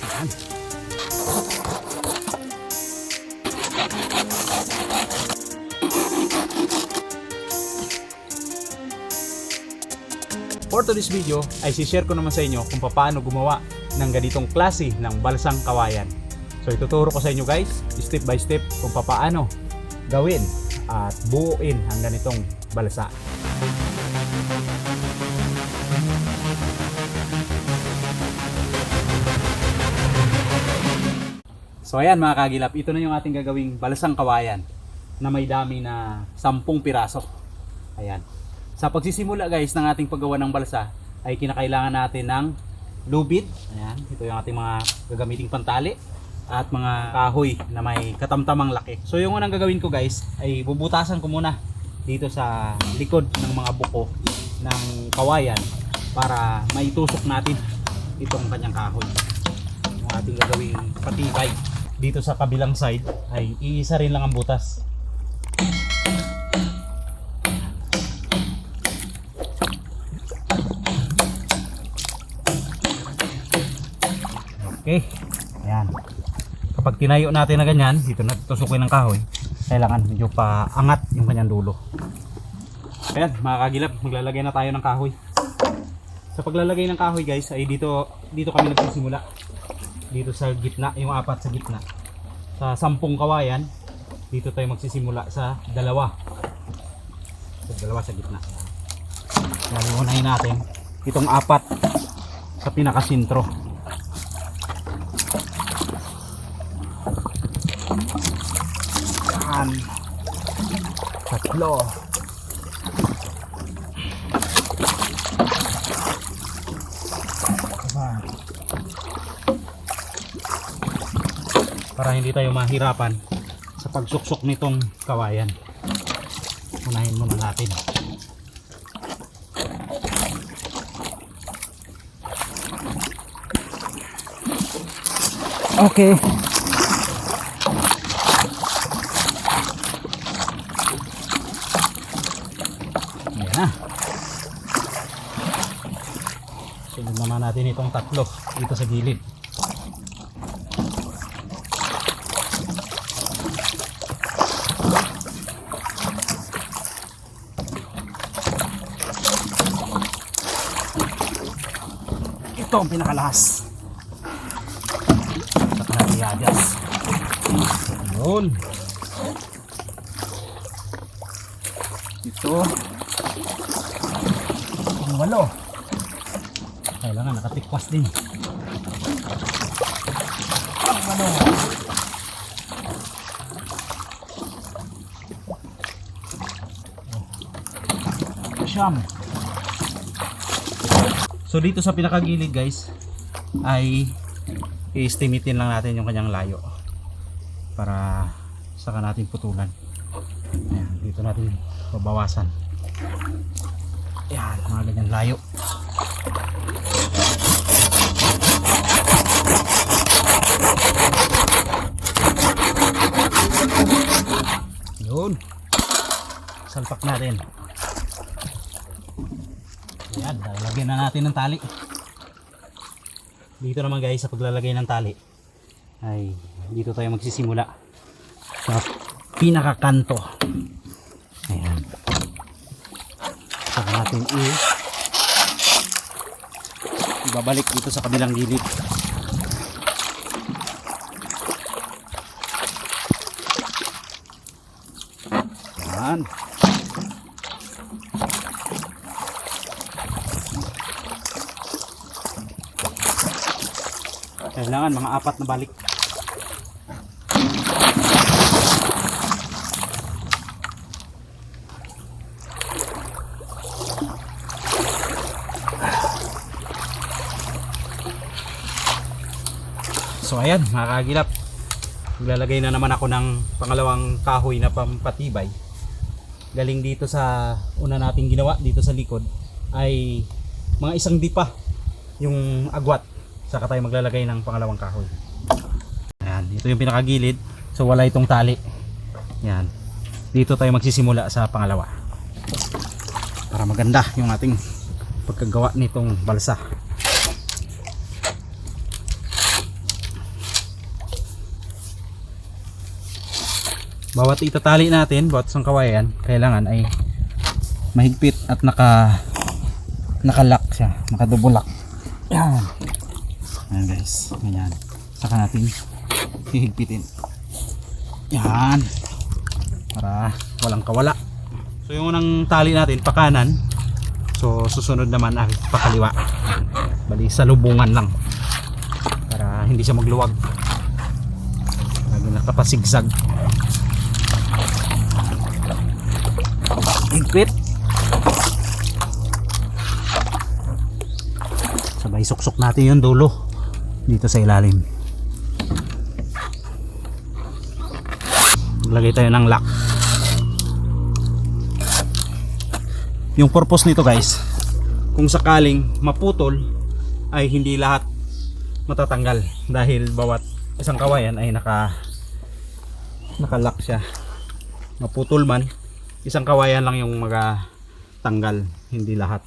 Ayan. For today's video ay share ko naman sa inyo kung paano gumawa ng ganitong klase ng balsang kawayan. So ituturo ko sa inyo guys step by step kung paano gawin at buuin ang ganitong balsa. So ayan mga kagilap, ito na yung ating gagawing balsang kawayan na may dami na 10 piraso. Ayan. Sa pagsisimula guys ng ating paggawa ng balsa ay kinakailangan natin ng lubid. Ayan, ito yung ating mga gagamiting pantali at mga kahoy na may katamtamang laki. So yung unang gagawin ko guys ay bubutasan ko muna dito sa likod ng mga buko ng kawayan para maitusok natin itong kanyang kahoy. Yung ating gagawing patibay. Dito sa kabilang side ay iisa rin lang ang butas. Okay, ayan. Kapag tinayo natin na ganyan, dito na tusukin ng kahoy, kailangan medyo paangat yung kanyang dulo. Ayan, mga kagilap, maglalagay na tayo ng kahoy. Sa paglalagay ng kahoy guys, ay dito kami nagsisimula. Dito sa gitna, yung 4 sa gitna. Sa 10 kawayan, dito tayo magsisimula sa 2. Sa 2 sa gitna. Laliunahin natin itong 4 sa pinakasintro. Yan. 3. Para hindi tayo mahirapan sa pagsuksok nitong kawayan. Unahin muna natin. Okay. Ayan na. Sunod naman natin itong 3 dito sa gilid. Ito ang pinakalas. Saka natin i-adjust. Yun. Ito. Ang 8. Kailangan nakatikwas din. Ang 8. Siyam. So dito sa pinakagilid guys ay i-estimatein lang natin yung kanyang layo para saka natin putulan. Ayan, dito natin babawasan. Ayan, mga ganyan layo. Yun. Salpak natin. Ayan, lalagyan na natin ng tali. Dito naman guys, sa paglalagay ng tali ay dito tayo magsisimula sa pinakakanto. Ayan. Saka natin ibabalik dito sa kabilang gilid. Ayan. Kailangan mga 4 na balik. So ayan mga kagilap, maglalagay na naman ako ng pangalawang kahoy na pampatibay. Galing dito sa una nating ginawa dito sa likod ay mga 1 dipa yung agwat. Saka tayo maglalagay ng pangalawang kahoy. Ayan, dito yung pinakagilid. So wala itong tali. Ayan. Dito tayo magsisimula sa pangalawa. Para maganda yung ating pagkagawa nitong balsa. Bawat itatali natin, bawat isang kawayan, kailangan ay mahigpit at nakalock siya, nakadubulak. Yan. Ayan guys, ganyan. Saka natin hihigpitin. Yan. Para walang kawala. So yung unang tali natin pa kanan. So susunod naman ay pa kaliwa. Bali sa lubungan lang. Para hindi siya magluwag. Lagi nakapasigsag. Higpit. Sabay suksok natin yung dulo dito sa ilalim. Maglagay tayo ng lock. Yung purpose nito guys, kung sakaling maputol ay hindi lahat matatanggal dahil bawat isang kawayan ay nakalock siya. Maputol man, isang kawayan lang yung magatanggal, hindi lahat.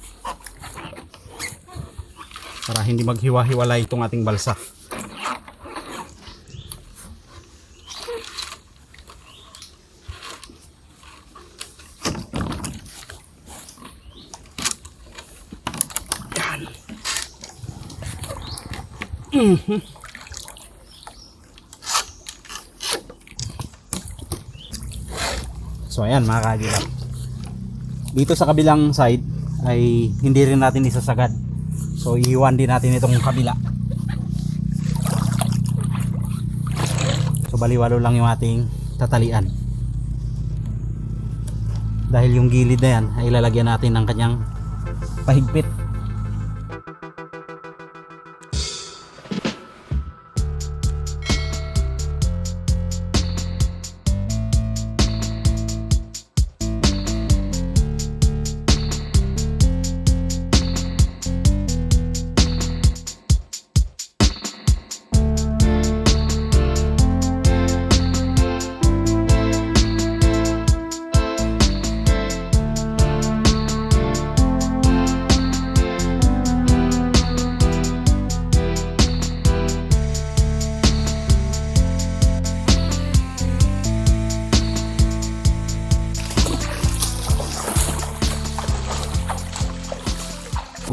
Para hindi maghiwa-hiwalay itong ating balsa. So ayan mga kagilap, dito sa kabilang side ay hindi rin natin isasagad. So iiwan din natin itong kabila. So baliwalo lang yung ating tatalian. Dahil yung gilid na yan ay ilalagyan natin ng kanyang pahigpit.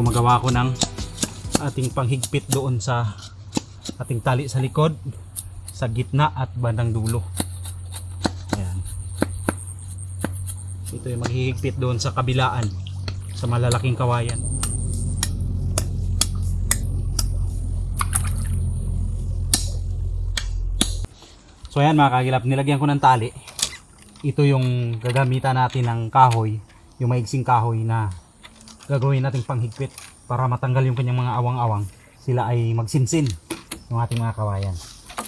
Gumagawa ko ng ating panghigpit doon sa ating tali sa likod, sa gitna at bandang dulo. Ayan. Ito yung maghihigpit doon sa kabilaan, sa malalaking kawayan. So ayan mga kagilap, nilagyan ko ng tali. Ito yung gagamitan natin ng kahoy, yung maigsing kahoy na gagawin nating panghigpit para matanggal yung kanyang mga awang-awang, sila ay magsinsin yung ating mga kawayan.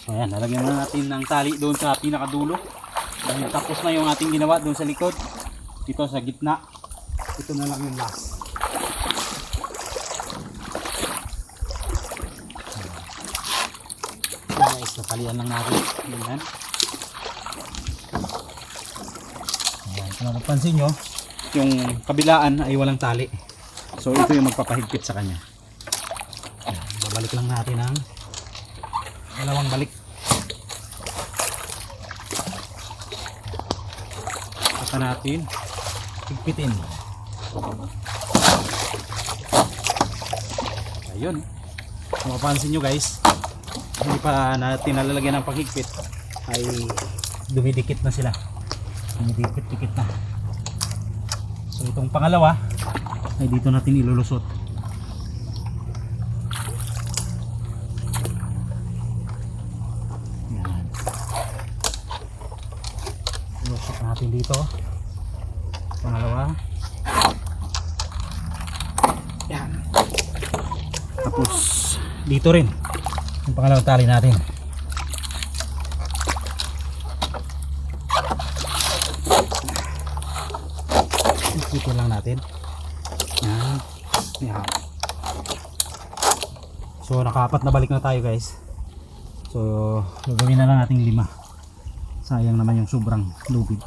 So ayan, lalagyan na natin ng tali doon sa pinakadulo dahil tapos na yung ating ginawa doon sa likod. Dito sa gitna, ito na lang yung last. So guys, natalian lang natin. Ayan. Ayan, kung mapapansin nyo, yung kabilaan ay walang tali. So ito yung magpapahigpit sa kanya. Ayan, babalik lang natin ang dalawang balik. Saka natin higpitin. Ayun. Kung mapapansin nyo guys, hindi pa natin nalalagyan ng paghigpit ay dumidikit na sila. Dumidikit-dikit na. So itong pangalawa ay dito natin ilulusot. Yan. Ilusot natin dito. Pangalawa. Yan. Tapos dito rin yung pangalawang tali natin. Dito lang natin. Yan. Yan. So nakaapat na balik na tayo guys. So gagawin na lang natin 5. Sayang naman yung sobrang lubid.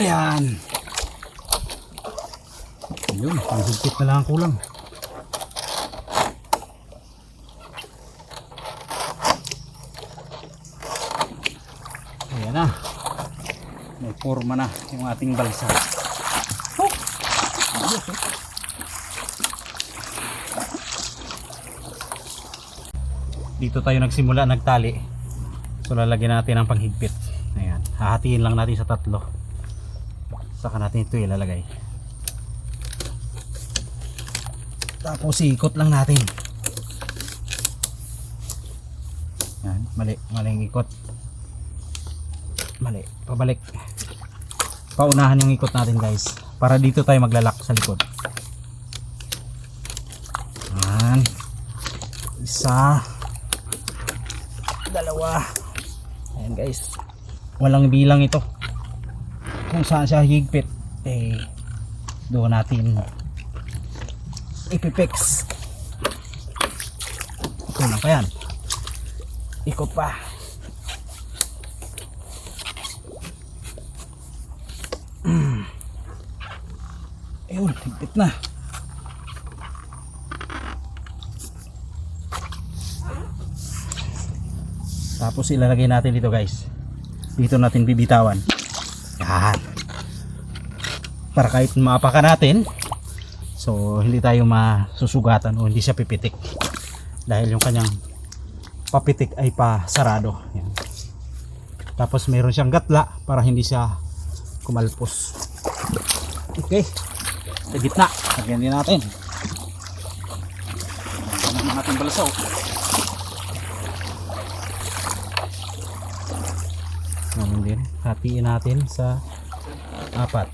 Ayan. Ayun, ang higpit na lang ang kulang. Ayan na. May forma na yung ating balsa. Oh! Ayos, eh. Dito tayo nagsimula, nagtali. So lalagyan natin ang panghigpit. Ayan, hahatiin lang natin sa tatlo. Saka natin ito ilalagay. Tapos ikot lang natin. Ayan, maling ikot. Mali, pabalik. Paunahan yung ikot natin guys. Para dito tayo maglalak sa likod. Ayan. Isa. Dalawa. Ayan guys. Walang bilang ito. Kung saan siya higpit, eh doon natin ipipix. Kulang pa yan. Ikot pa. Ayun, higpit na. Tapos ilalagay natin dito guys. Dito natin bibitawan. Yan. Para kahit maapakan natin, so hindi tayo masusugatan o hindi siya pipitik. Dahil yung kanyang papitik ay pasarado. Yan. Tapos mayroon siyang gatla para hindi siya kumalpos. Okay. Sa gitna. Lagyan din natin. Lagyan natin ating balasaw. Ganun din. Hatiin natin sa 4.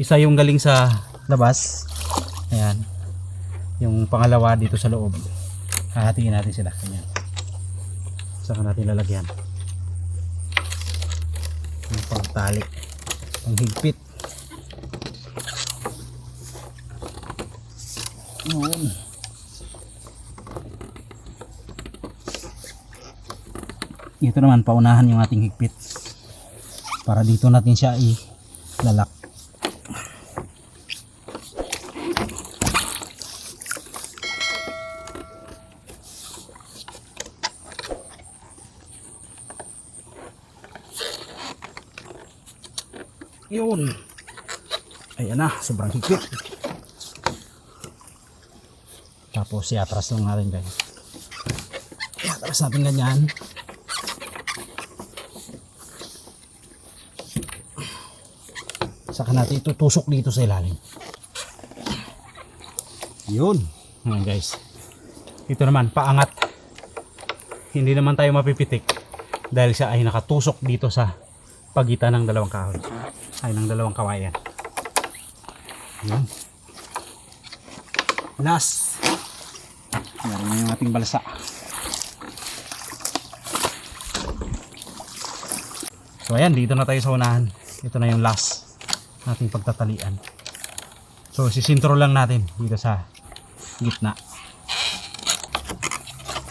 Isa yung galing sa labas. Ayan. Yung pangalawa dito sa loob. Hahatiin natin sila. Ayan. Saka natin lalagyan. Yung pagtali. Ang higpit. Yun. Ito naman paunahan yung ating higpit para dito natin siya ilalak. Yun. Ayan na, sobrang higpit. Tapos iatras lang natin guys. Iatras natin ganyan. Saka natin itutusok dito sa ilalim. Yun. Ayan guys. Ito naman paangat. Hindi naman tayo mapipitik dahil siya ay nakatusok dito sa pagitan ng dalawang kahoy. Ay ng dalawang kawayan. Yun. Last. Meron na yung ating balsa. So ayan, dito na tayo sa unahan. Ito na yung last nating pagtatalian. So sisintro lang natin dito sa gitna.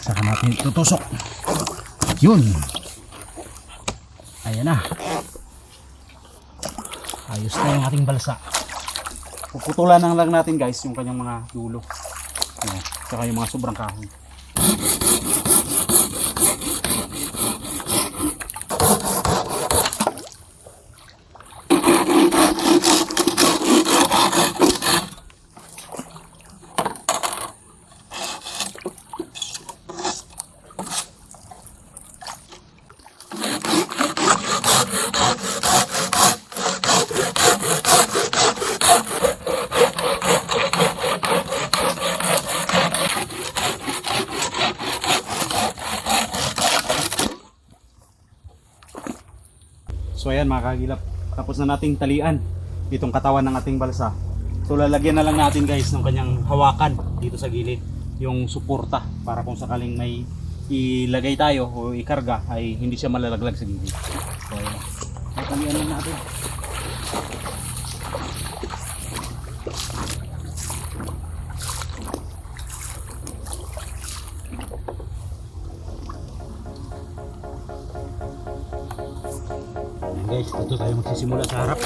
Saka natin tutusok. Yun. Ayan na. Ayos na yung ating balsa. Puputulan lang natin guys yung kanyang mga dulo. Ayan. Saka yung mga sobrang kahoy. So ayan mga kagilap, tapos na nating talian itong katawan ng ating balsa. So lalagyan na lang natin guys ng kanyang hawakan dito sa gilid, yung suporta para kung sakaling may ilagay tayo o ikarga ay hindi siya malalaglag sa gilid. So ayan, tatalian lang natin. Guys, dito tayo magsisimula sa harap.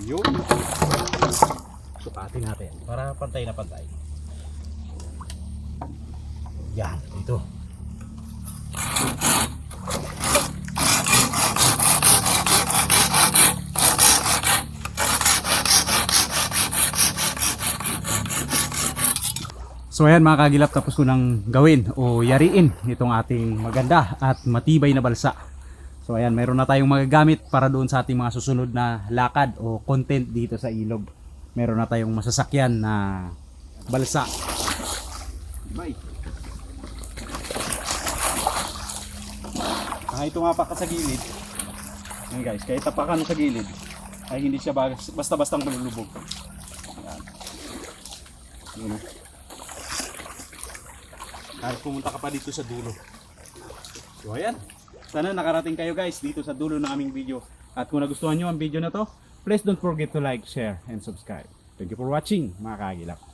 Yun. Sukatin natin para pantay na pantay. Yan, ito. So ayan mga kagilap, tapos ko nang gawin o yariin itong ating maganda at matibay na balsa. So ayan, mayroon na tayong magagamit para doon sa ating mga susunod na lakad o content dito sa ilog. Meron na tayong masasakyan na balsa. Bye. Ito nga pa sa gilid. Ayan guys, kahit tapakan sa gilid ay hindi siya basta-bastang malulubog. Ayan. Ayan. Kahit pumunta ka pa dito sa dulo. So ayan. Sana nakarating kayo guys dito sa dulo ng aming video. At kung nagustuhan nyo ang video na to, please don't forget to like, share, and subscribe. Thank you for watching mga kagilap.